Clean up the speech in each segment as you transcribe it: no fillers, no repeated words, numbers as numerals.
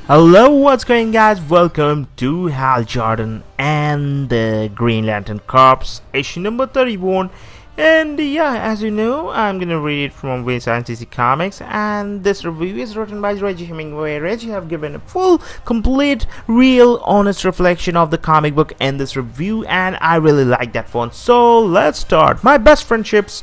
Hello, what's going guys? Welcome to Hal Jordan and the Green Lantern Corps issue number 31. And yeah, as you know, I'm gonna read it from Venditti Comics, and this review is written by Reggie Hemingway. Reggie have given a full, complete, real, honest reflection of the comic book in this review, and I really like that one. So let's start. My best friendships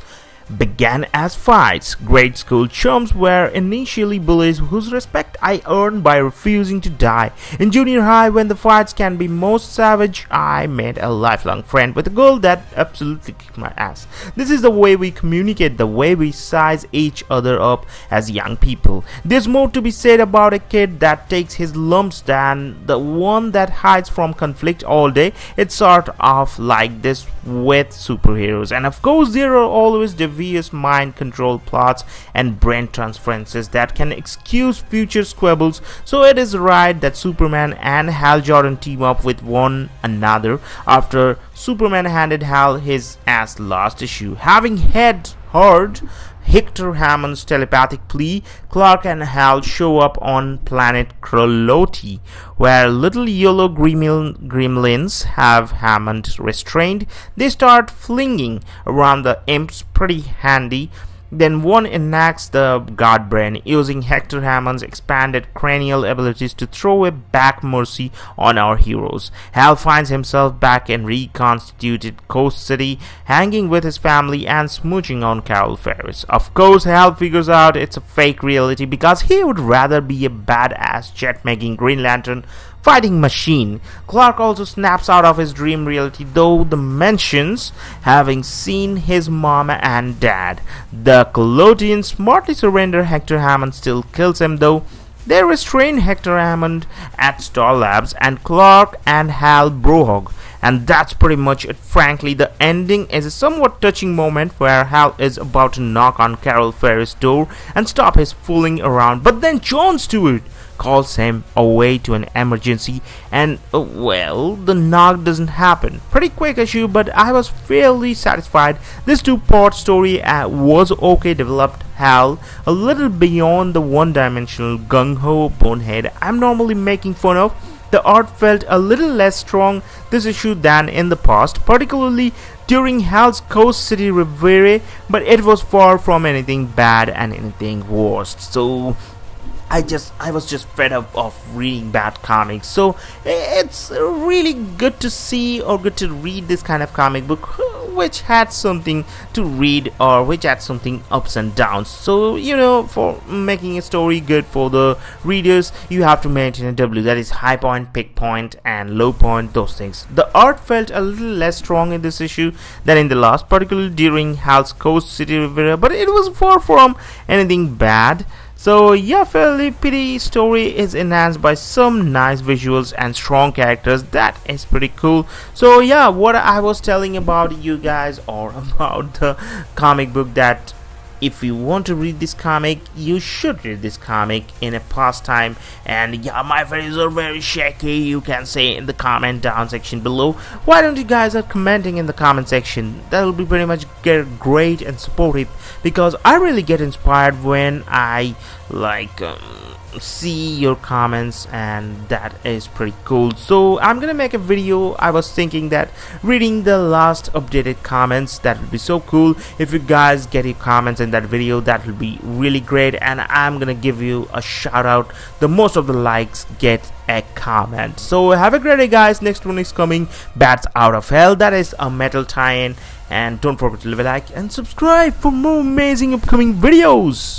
began as fights. Grade school chums were initially bullies whose respect I earned by refusing to die. In junior high, when the fights can be most savage, I made a lifelong friend with a girl that absolutely kicked my ass. This is the way we communicate, the way we size each other up as young people. There's more to be said about a kid that takes his lumps than the one that hides from conflict all day. It's sort of like this with superheroes, and of course there are always devious mind control plots and brain transferences that can excuse future squabbles. So it is right that Superman and Hal Jordan team up with one another after Superman handed Hal his ass last issue. Having heard Hector Hammond's telepathic plea, Clark and Hal show up on planet Kroloti, where little yellow gremlins have Hammond restrained. They start flinging around the imps pretty handy. Then one enacts the God Brain, using Hector Hammond's expanded cranial abilities to throw a back mercy on our heroes. Hal finds himself back in reconstituted Coast City, hanging with his family and smooching on Carol Ferris. Of course, Hal figures out it's a fake reality because he would rather be a badass jet-making Green Lantern fighting machine. Clark also snaps out of his dream reality, though the mentions having seen his mama and dad. The Colotians smartly surrender. Hector Hammond still kills him, though. They restrain Hector Hammond at Star Labs, and Clark and Hal Brohog. And that's pretty much it. Frankly, the ending is a somewhat touching moment where Hal is about to knock on Carol Ferris' door and stop his fooling around, but then John Stewart calls him away to an emergency, and well, the knock doesn't happen. Pretty quick issue, but I was fairly satisfied. This two-part story was okay developed. Hal a little beyond the one-dimensional gung-ho bonehead I'm normally making fun of. The art felt a little less strong this issue than in the past, particularly during Hal's Coast City Rebirth, but it was far from anything bad and anything worse. So I was just fed up of reading bad comics. So it's really good to see or good to read this kind of comic book which had something to read or which had something ups and downs. So you know, for making a story good for the readers, you have to maintain a W, that is high point, peak point, and low point, those things. The art felt a little less strong in this issue than in the last, particularly during Hal's Coast City Rivera, but it was far from anything bad. So yeah, fairly pretty story is enhanced by some nice visuals and strong characters. That is pretty cool. So yeah, what I was telling about you guys or about the comic book, that if you want to read this comic, you should read this comic in a pastime. And yeah, my videos are very shaky, you can say in the comment down section below. Why don't you guys are commenting in the comment section? That will be pretty much great and supportive, because I really get inspired when I see your comments, and that is pretty cool. So I'm gonna make a video. I was thinking that reading the last updated comments, that would be so cool. If you guys get your comments in that video, that will be really great, and I'm gonna give you a shout out. The most of the likes get a comment. So have a great day guys. Next one is coming, Bats Out of Hell. That is a metal tie-in, and don't forget to leave a like and subscribe for more amazing upcoming videos.